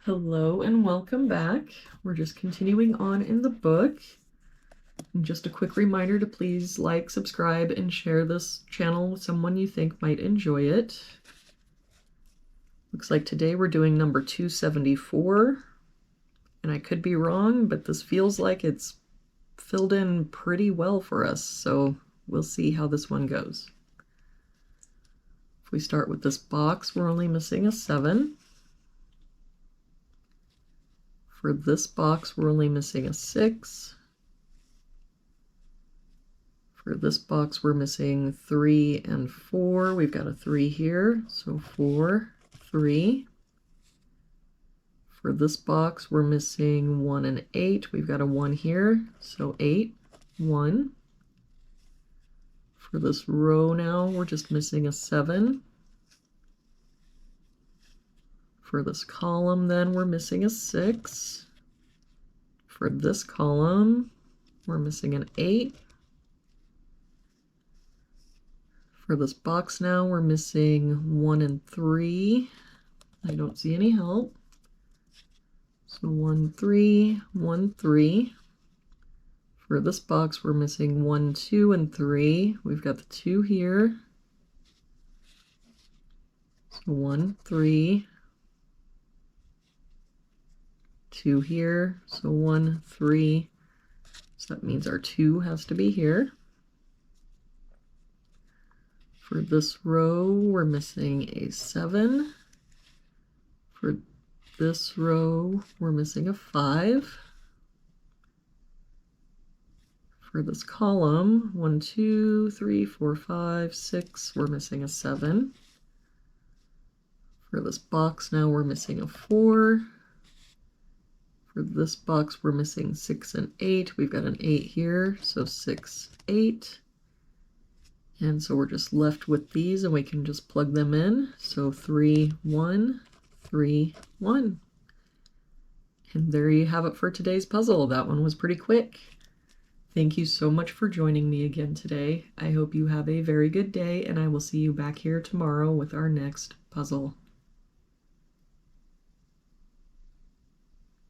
Hello and welcome back. We're just continuing on in the book. And just a quick reminder to please like, subscribe, and share this channel with someone you think might enjoy it. Looks like today we're doing number 274. And I could be wrong, but this feels like it's filled in pretty well for us, so we'll see how this one goes. If we start with this box, we're only missing a 7. For this box, we're only missing a 6. For this box, we're missing 3 and 4. We've got a 3 here, so 4, 3. For this box, we're missing 1 and 8. We've got a 1 here, so 8, 1. For this row now, we're just missing a 7. For this column, then, we're missing a 6. For this column, we're missing an 8. For this box now, we're missing 1 and 3. I don't see any help. So 1, 3, 1, 3. For this box, we're missing 1, 2, and 3. We've got the 2 here. So 1, 3. 2 here, so 1, 3. So that means our 2 has to be here. For this row, we're missing a 7. For this row, we're missing a 5. For this column, 1, 2, 3, 4, 5, 6, we're missing a 7. For this box now, we're missing a 4. For this box, we're missing 6 and 8. We've got an 8 here, so 6, 8. And so we're just left with these, and we can just plug them in. So 3, 1, 3, 1. And there you have it for today's puzzle. That one was pretty quick. Thank you so much for joining me again today. I hope you have a very good day, and I will see you back here tomorrow with our next puzzle.